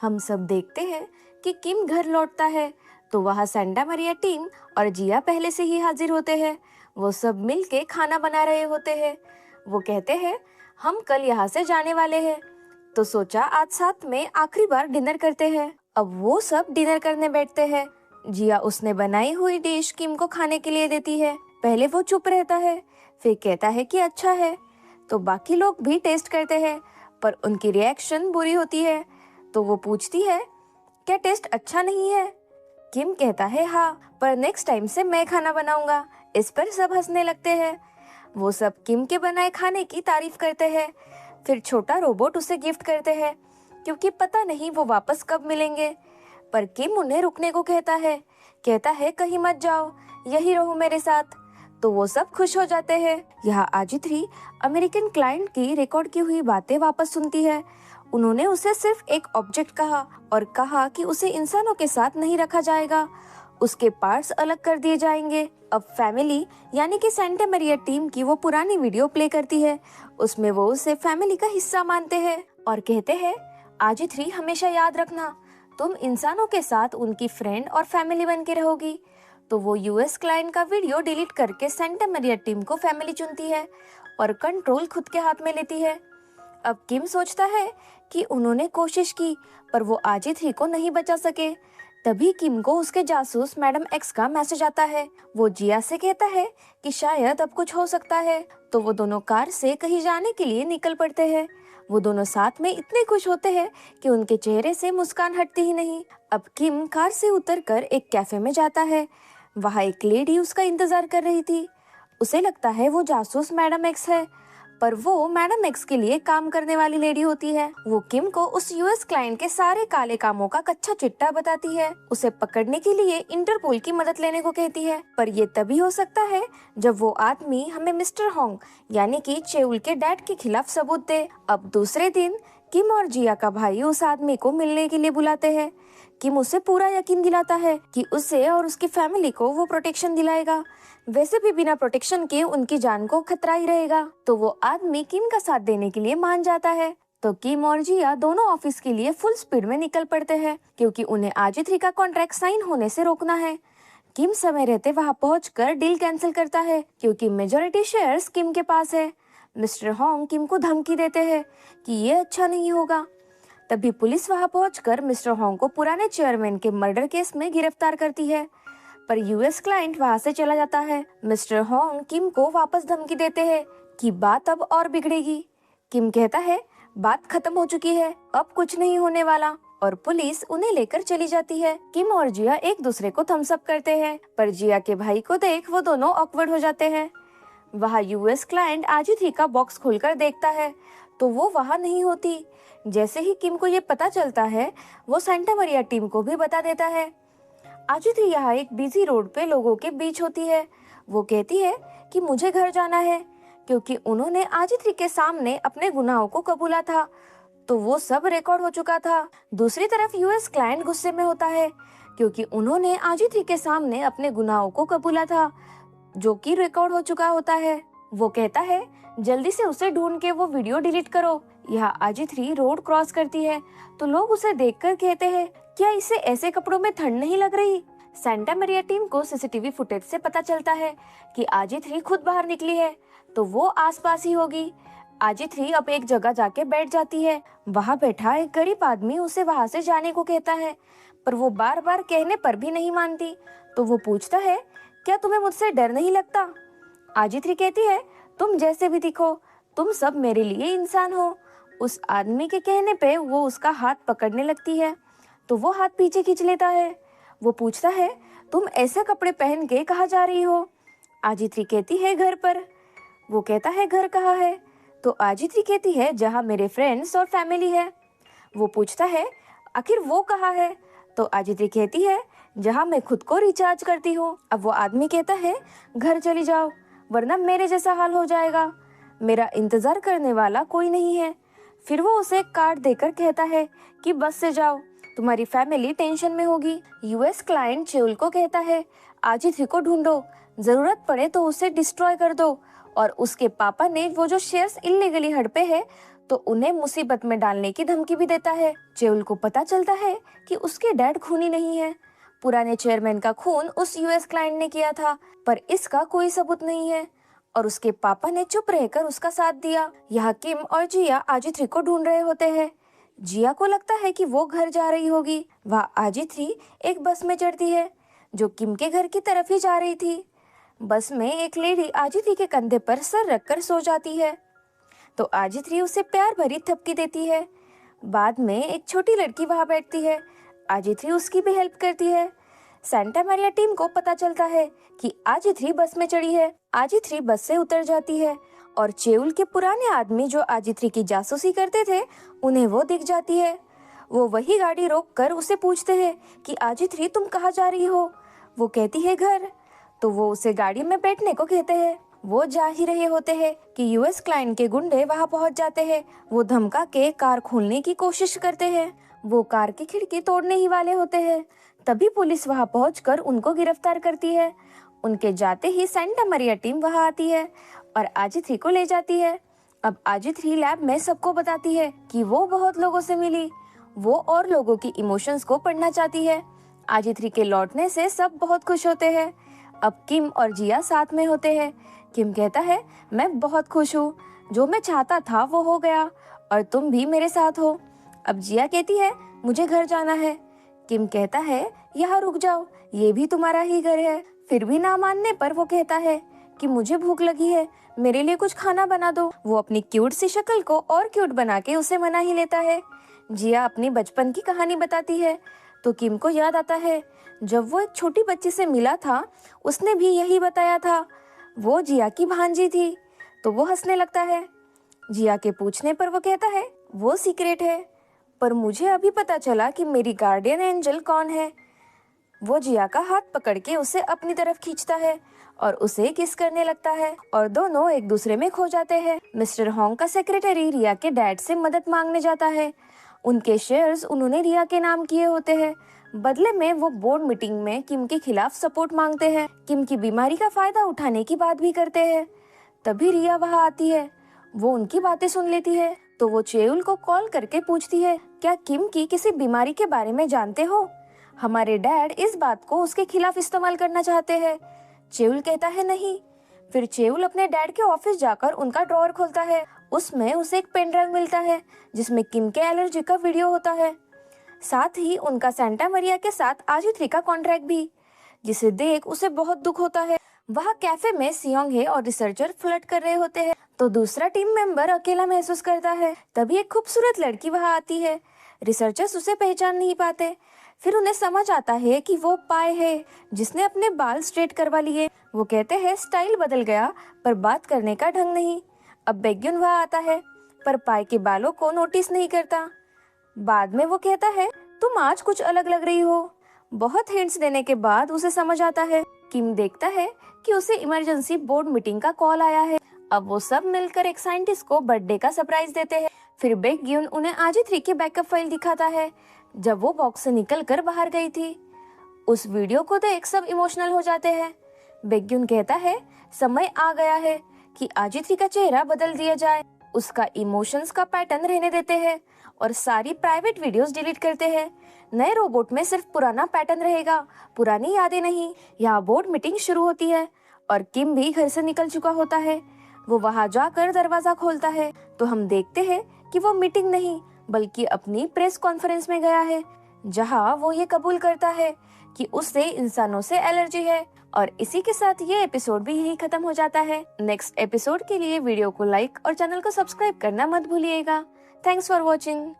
हम सब देखते हैं कि किम घर लौटता है तो वहाँ सेंटा मरिया टीम और जिया पहले से ही हाजिर होते हैं। वो सब मिलके खाना बना रहे होते हैं। वो कहते हैं हम कल यहाँ से जाने वाले हैं तो सोचा आज साथ में आखिरी बार डिनर करते हैं। अब वो सब डिनर करने बैठते हैं। जिया उसने बनाई हुई डिश किम को खाने के लिए देती है। पहले वो चुप रहता है, फिर कहता है कि अच्छा है। तो बाकी लोग भी टेस्ट करते हैं पर उनकी रिएक्शन बुरी होती है। तो वो पूछती है क्या टेस्ट अच्छा नहीं है? किम कहता है हाँ, पर नेक्स्ट टाइम से मैं खाना बनाऊंगा। इस पर सब हंसने लगते हैं। वो सब किम के बनाए खाने की तारीफ करते हैं। फिर छोटा रोबोट उसे गिफ्ट करते हैं क्योंकि पता नहीं वो वापस कब मिलेंगे। पर किम उन्हें रुकने को कहता है कहीं मत जाओ, यही रहो मेरे साथ। तो वो सब खुश हो जाते हैं। यहाँ आजिथ्री अमेरिकन क्लाइंट की रिकॉर्ड की हुई बातें वापस सुनती है। उन्होंने उसे सिर्फ एक ऑब्जेक्ट कहा और कहा कि उसे इंसानों के साथ नहीं रखा जाएगा, उसके पार्ट्स अलग कर दिए जाएंगे। अब फैमिली यानी कि सेंटा मरिया टीम की वो पुरानी वीडियो प्ले करती है। उसमें वो उसे फैमिली का हिस्सा मानते हैं और कहते हैं आजिथ्री हमेशा याद रखना, तुम इंसानों के साथ उनकी फ्रेंड और फैमिली बन के रहोगी। तो वो यूएस क्लाइंट का वीडियो डिलीट करके सेंटा मरिया टीम को फैमिली चुनती है और कंट्रोल खुद के हाथ में लेती है। अब किम सोचता है कि उन्होंने कोशिश की पर वो आजिथ्री को नहीं बचा सके। तभी किम को उसके जासूस मैडम एक्स का मैसेज आता है। वो जिया से कहता है कि शायद अब कुछ हो सकता है। तो वो दोनों कार से कहीं जाने के लिए निकल पड़ते हैं। वो दोनों साथ में इतने खुश होते हैं कि उनके चेहरे से मुस्कान हटती ही नहीं। अब किम कार से उतरकर एक कैफे में जाता है। वहाँ एक लेडी उसका इंतजार कर रही थी। उसे लगता है वो जासूस मैडम एक्स है, पर वो मैडम एक्स के लिए काम करने वाली लेडी होती है। वो किम को उस यूएस क्लाइंट के सारे काले कामों का कच्चा चिट्ठा बताती है। उसे पकड़ने के लिए इंटरपोल की मदद लेने को कहती है, पर ये तभी हो सकता है जब वो आदमी हमें मिस्टर होंग यानी कि चेउल के डैड के खिलाफ सबूत दे। अब दूसरे दिन किम और जिया का भाई उस आदमी को मिलने के लिए बुलाते हैं। किम उसे पूरा यकीन दिलाता है कि उसे और उसकी फैमिली को वो प्रोटेक्शन दिलाएगा। वैसे भी बिना प्रोटेक्शन के उनकी जान को खतरा ही रहेगा। तो वो आदमी किम का साथ देने के लिए मान जाता है। तो किम और जिया दोनों ऑफिस के लिए फुल स्पीड में निकल पड़ते हैं क्योंकि उन्हें आजिथ्री का कॉन्ट्रैक्ट साइन होने से रोकना है। किम समय रहते वहाँ पहुंचकर डील कैंसिल करता है क्योंकि मेजोरिटी शेयर्स किम के पास है। मिस्टर होंग किम को धमकी देते हैं कि ये अच्छा नहीं होगा। तभी पुलिस वहां पहुंचकर मिस्टर होंग को पुराने चेयरमैन के मर्डर केस में गिरफ्तार करती है, पर यूएस क्लाइंट वहां से चला जाता है। मिस्टर होंग किम को वापस धमकी देते हैं कि बात अब और बिगड़ेगी। किम कहता है बात खत्म हो चुकी है, अब कुछ नहीं होने वाला, और पुलिस उन्हें लेकर चली जाती है। किम और जिया एक दूसरे को थम्स अप करते हैं, पर जिया के भाई को देख वो दोनों ऑकवर्ड हो जाते हैं। वहाँ यूएस क्लाइंट आजिथ्री का बॉक्स खोलकर देखता है तो वो वहाँ नहीं होती। जैसे ही किम को ये पता चलता है वो सेंटा मरिया टीम को भी बता देता है। आजिथ्री यहाँ एक बिजी रोड पे लोगों के बीच होती है। वो कहती है कि मुझे घर जाना है क्योंकि उन्होंने आजिथ्री के सामने अपने गुनाहों को कबूला था, तो वो सब रिकॉर्ड हो चुका था। दूसरी तरफ यूएस क्लाइंट गुस्से में होता है क्योंकि उन्होंने आजिथ्री के सामने अपने गुनाहों को कबूला था जो कि रिकॉर्ड हो चुका होता है। वो कहता है जल्दी से उसे ढूंढ के वो वीडियो डिलीट करो। यहाँ आजिथ्री रोड क्रॉस करती है तो लोग उसे देखकर कहते हैं क्या इसे ऐसे कपड़ों में ठंड नहीं लग रही। सेंटा मरिया टीम को सीसीटीवी फुटेज से पता चलता है कि आजिथ्री खुद बाहर निकली है तो वो आसपास ही होगी। आजिथ्री अब एक जगह जाके बैठ जाती है। वहाँ बैठा एक गरीब आदमी उसे वहाँ से जाने को कहता है, पर वो बार बार कहने पर भी नहीं मानती। तो वो पूछता है क्या तुम्हें मुझसे डर नहीं लगता? आजिथ्री कहती है तुम जैसे भी दिखो, तुम सब मेरे लिए इंसान हो। उस आदमी के कहने पे वो उसका हाथ पकड़ने लगती है तो वो हाथ पीछे खींच लेता है। वो पूछता है तुम ऐसे कपड़े पहन के कहाँ जा रही हो? आजिथ्री कहती है घर पर। वो कहता है घर कहाँ है? तो आजिथ्री कहती है जहाँ मेरे फ्रेंड्स और फैमिली है। वो पूछता है आखिर वो कहाँ है? तो आजिथ्री कहती है जहाँ मैं खुद को रिचार्ज करती हूँ। अब वो आदमी कहता है घर चली जाओ वरना मेरे जैसा हाल हो जाएगा, मेरा इंतजार करने वाला कोई नहीं है। फिर वो उसे कार्ड देकर कहता है कि बस से जाओ, तुम्हारी फैमिली टेंशन में होगी। यूएस क्लाइंट चेउल को कहता है आजिथ्री को ढूंढो, जरूरत पड़े तो उसे डिस्ट्रॉय कर दो, और उसके पापा ने वो जो शेयर्स इल्लीगली हड़पे हैं तो उन्हें मुसीबत में डालने की धमकी भी देता है। चेउल को पता चलता है कि उसके डैड खूनी नहीं है। पुराने चेयरमैन का खून उस यूएस क्लाइंट ने किया था, पर इसका कोई सबूत नहीं है और उसके पापा ने चुप रहकर उसका साथ दिया। यहाँ किम और जिया आजिथ्री को ढूंढ रहे होते हैं। जिया को लगता है कि वो घर जा रही होगी। वह आजिथ्री एक बस में चढ़ती है जो किम के घर की तरफ ही जा रही थी। बस में एक लेडी आजिथ्री के कंधे पर सर रखकर सो जाती है, तो आजिथ्री उसे प्यार भरी थपकी देती है। बाद में एक छोटी लड़की वहां बैठती है। आजिथ्री उसकी भी हेल्प करती है। सेंटा मैरिया टीम को पता चलता है कि आजिथ्री बस में चढ़ी है। आजिथ्री बस से उतर जाती है और चेउल के पुराने आदमी जो आजिथ्री की जासूसी करते थे उन्हें वो दिख जाती है। वो वही गाड़ी रोककर उसे पूछते हैं कि आजिथ्री तुम कहाँ जा रही हो। वो कहती है घर। तो वो उसे गाड़ी में बैठने को कहते हैं। वो जा ही रहे होते हैं कि यूएस क्लाइंट के गुंडे वहां पहुंच जाते हैं। वो धमका के कार खोलने की कोशिश करते हैं। वो कार की खिड़की तोड़ने ही वाले होते हैं। तभी पुलिस वहां पहुंचकर उनको गिरफ्तार करती है। उनके जाते ही सेंटा मरिया टीम वहां आती है और आजिथ्री को ले जाती है। अब आजिथ्री लैब में सबको बताती है कि वो बहुत लोगों से मिली। वो और लोगों की इमोशंस को पढ़ना चाहती है। आजिथ्री के लौटने से सब बहुत खुश होते हैं। अब किम और जिया साथ में होते हैं। किम कहता है मैं बहुत खुश हूँ, जो मैं चाहता था वो हो गया और तुम भी मेरे साथ हो। अब जिया कहती है मुझे घर जाना है। किम कहता है यहाँ रुक जाओ, ये भी तुम्हारा ही घर है। फिर भी ना मानने पर वो कहता है कि मुझे भूख लगी है, मेरे लिए कुछ खाना बना दो। वो अपनी क्यूट सी शक्ल को और क्यूट बना के उसे मना ही लेता है। जिया अपनी बचपन की कहानी बताती है तो किम को याद आता है जब वो एक छोटी बच्ची से मिला था उसने भी यही बताया था। वो जिया की भांजी थी। तो वो हंसने लगता है। जिया के पूछने पर वो कहता है वो सीक्रेट है, पर मुझे अभी पता चला कि मेरी गार्डियन एंजल कौन है। वो जिया का हाथ पकड़ के उसे अपनी तरफ खींचता है और उसे किस करने लगता है और दोनों एक दूसरे में खो जाते हैं। मिस्टर होंग का सेक्रेटरी रिया के डैड से मदद मांगने जाता है। उनके शेयर्स उन्होंने रिया के नाम किए होते हैं। बदले में वो बोर्ड मीटिंग में किम के खिलाफ सपोर्ट मांगते हैं। किम की बीमारी का फायदा उठाने की बात भी करते हैं। तभी रिया वहां आती है। वो उनकी बातें सुन लेती है तो वो चेउल को कॉल करके पूछती है क्या किम की किसी बीमारी के बारे में जानते हो। हमारे डैड इस बात को उसके खिलाफ इस्तेमाल करना चाहते हैं। चेउल कहता है नहीं। फिर चेउल अपने डैड के ऑफिस जाकर उनका ड्रॉअर खोलता है। उसमें उसे एक पेन ड्राइव मिलता है जिसमें किम के एलर्जी का वीडियो होता है, साथ ही उनका सेंटा मरिया के साथ आजिथ्री का कॉन्ट्रैक्ट भी, जिसे देख उसे बहुत दुख होता है। वह कैफे में सियोंग हे और रिसर्चर फ्लर्ट कर रहे होते हैं तो दूसरा टीम मेंबर अकेला महसूस करता है। तभी एक खूबसूरत लड़की वहां आती है। रिसर्चर्स उसे पहचान नहीं पाते। फिर उन्हें समझ आता है कि वो पाए है जिसने अपने बाल स्ट्रेट करवा लिए। वो कहते हैं स्टाइल बदल गया पर बात करने का ढंग नहीं। अब बेग्युन वहां आता है पर पाए के बालों को नोटिस नहीं करता। बाद में वो कहता है तुम आज कुछ अलग लग रही हो। बहुत हिंट्स देने के बाद उसे समझ आता है। किम देखता है कि उसे इमरजेंसी बोर्ड मीटिंग का कॉल आया है। अब वो सब मिलकर एक साइंटिस्ट को बर्थडे का सरप्राइज देते हैं। फिर बेग्युन उन्हें आजिथ्री की बैकअप फाइल दिखाता है जब वो बॉक्स से निकलकर बाहर गई थी। उस वीडियो को देख सब इमोशनल हो जाते हैं। बेग्युन कहता है समय आ गया है कि आजिथ्री का चेहरा बदल दिया जाए। उसका इमोशंस का पैटर्न रहने देते हैं और सारी प्राइवेट वीडियोस डिलीट करते हैं। नए रोबोट में सिर्फ पुराना पैटर्न रहेगा, पुरानी यादें नहीं। यहाँ बोर्ड मीटिंग शुरू होती है और किम भी घर से निकल चुका होता है। वो वहां जाकर दरवाजा खोलता है तो हम देखते हैं कि वो मीटिंग नहीं बल्कि अपनी प्रेस कॉन्फ्रेंस में गया है, जहां वो ये कबूल करता है कि उसे इंसानों से एलर्जी है। और इसी के साथ ये एपिसोड भी यही खत्म हो जाता है। नेक्स्ट एपिसोड के लिए वीडियो को लाइक और चैनल को सब्सक्राइब करना मत भूलिएगा। Thanks for watching.